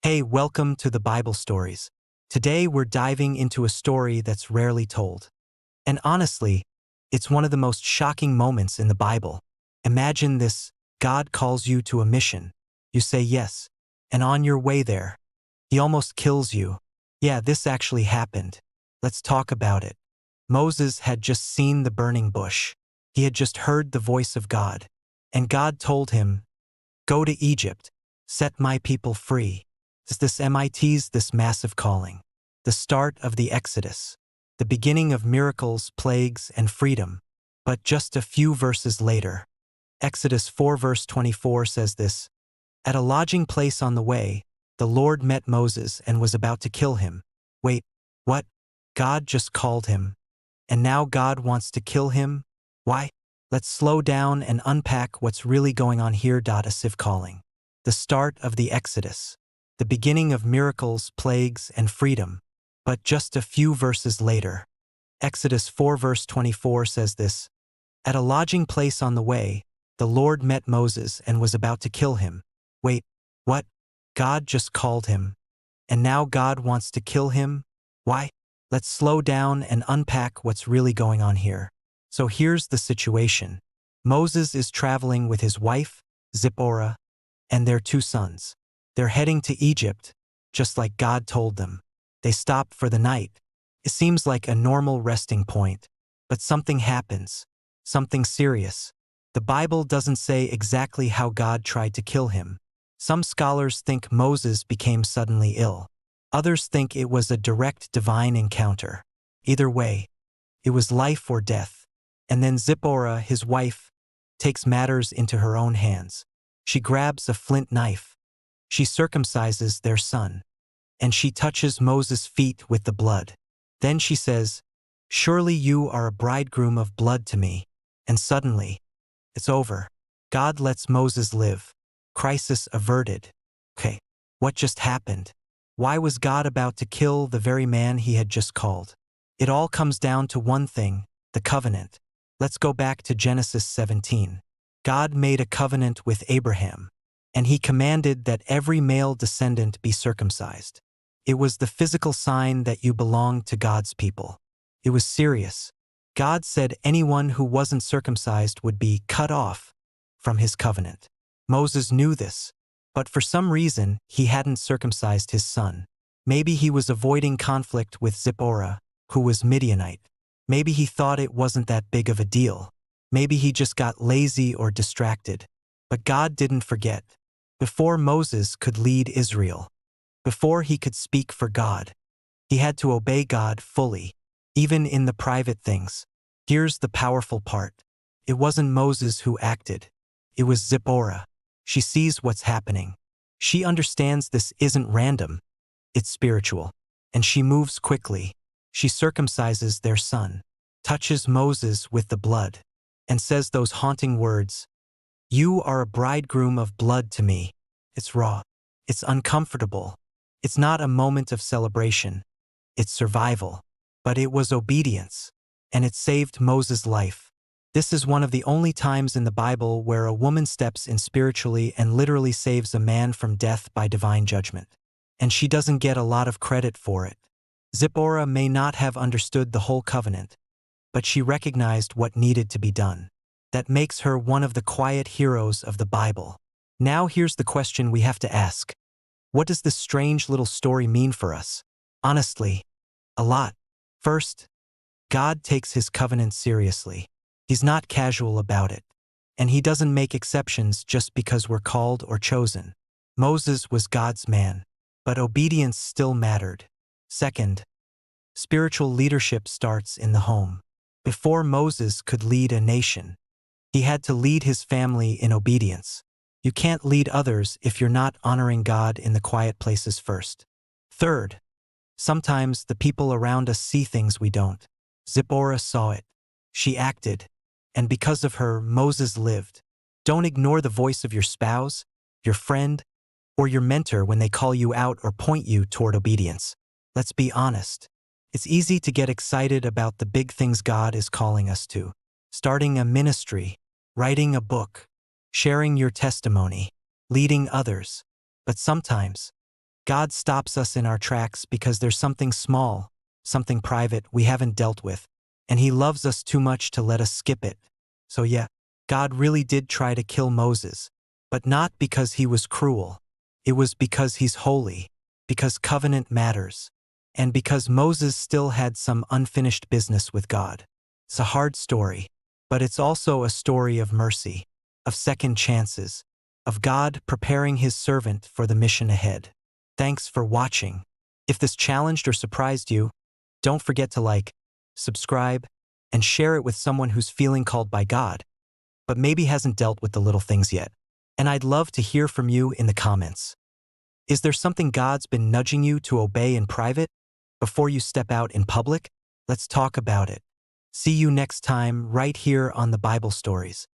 Hey, welcome to the Bible Stories. Today we're diving into a story that's rarely told. And honestly, it's one of the most shocking moments in the Bible. Imagine this: God calls you to a mission. You say yes, and on your way there, He almost kills you. Yeah, this actually happened. Let's talk about it. Moses had just seen the burning bush. He had just heard the voice of God. And God told him, "Go to Egypt, set my people free." This massive calling. The start of the Exodus. The beginning of miracles, plagues, and freedom. But just a few verses later, Exodus 4 verse 24 says this: "At a lodging place on the way, the Lord met Moses and was about to kill him." Wait, what? God just called him, and now God wants to kill him? Why? Let's slow down and unpack what's really going on here. A sieve calling. The start of the Exodus. The beginning of miracles, plagues, and freedom. But just a few verses later, Exodus 4 verse 24 says this: "At a lodging place on the way, the Lord met Moses and was about to kill him." Wait, what? God just called him, and now God wants to kill him? Why? Let's slow down and unpack what's really going on here. So here's the situation. Moses is traveling with his wife, Zipporah, and their two sons. They're heading to Egypt, just like God told them. They stop for the night. It seems like a normal resting point, but something happens. Something serious. The Bible doesn't say exactly how God tried to kill him. Some scholars think Moses became suddenly ill. Others think it was a direct divine encounter. Either way, it was life or death. And then Zipporah, his wife, takes matters into her own hands. She grabs a flint knife. She circumcises their son, and she touches Moses' feet with the blood. Then she says, "Surely you are a bridegroom of blood to me." And suddenly, it's over. God lets Moses live. Crisis averted. Okay, what just happened? Why was God about to kill the very man he had just called? It all comes down to one thing: the covenant. Let's go back to Genesis 17. God made a covenant with Abraham, and he commanded that every male descendant be circumcised. It was the physical sign that you belonged to God's people. It was serious. God said anyone who wasn't circumcised would be cut off from his covenant. Moses knew this, but for some reason he hadn't circumcised his son. Maybe he was avoiding conflict with Zipporah, who was Midianite. Maybe he thought it wasn't that big of a deal. Maybe he just got lazy or distracted. But God didn't forget. Before Moses could lead Israel, before he could speak for God, he had to obey God fully, even in the private things. Here's the powerful part. It wasn't Moses who acted. It was Zipporah. She sees what's happening. She understands this isn't random. It's spiritual. And she moves quickly. She circumcises their son, touches Moses with the blood, and says those haunting words: "You are a bridegroom of blood to me." It's raw. It's uncomfortable. It's not a moment of celebration. It's survival. But it was obedience. And it saved Moses' life. This is one of the only times in the Bible where a woman steps in spiritually and literally saves a man from death by divine judgment. And she doesn't get a lot of credit for it. Zipporah may not have understood the whole covenant, but she recognized what needed to be done. That makes her one of the quiet heroes of the Bible. Now here's the question we have to ask. What does this strange little story mean for us? Honestly, a lot. First, God takes his covenant seriously. He's not casual about it. And he doesn't make exceptions just because we're called or chosen. Moses was God's man, but obedience still mattered. Second, spiritual leadership starts in the home. Before Moses could lead a nation, he had to lead his family in obedience. You can't lead others if you're not honoring God in the quiet places first. Third, sometimes the people around us see things we don't. Zipporah saw it. She acted. And because of her, Moses lived. Don't ignore the voice of your spouse, your friend, or your mentor when they call you out or point you toward obedience. Let's be honest. It's easy to get excited about the big things God is calling us to. Starting a ministry, writing a book, sharing your testimony, leading others. But sometimes, God stops us in our tracks because there's something small, something private we haven't dealt with, and He loves us too much to let us skip it. So yeah, God really did try to kill Moses, but not because He was cruel. It was because He's holy, because covenant matters, and because Moses still had some unfinished business with God. It's a hard story, but it's also a story of mercy, of second chances, of God preparing His servant for the mission ahead. Thanks for watching. If this challenged or surprised you, don't forget to like, subscribe, and share it with someone who's feeling called by God, but maybe hasn't dealt with the little things yet. And I'd love to hear from you in the comments. Is there something God's been nudging you to obey in private before you step out in public? Let's talk about it. See you next time right here on the Bible Stories.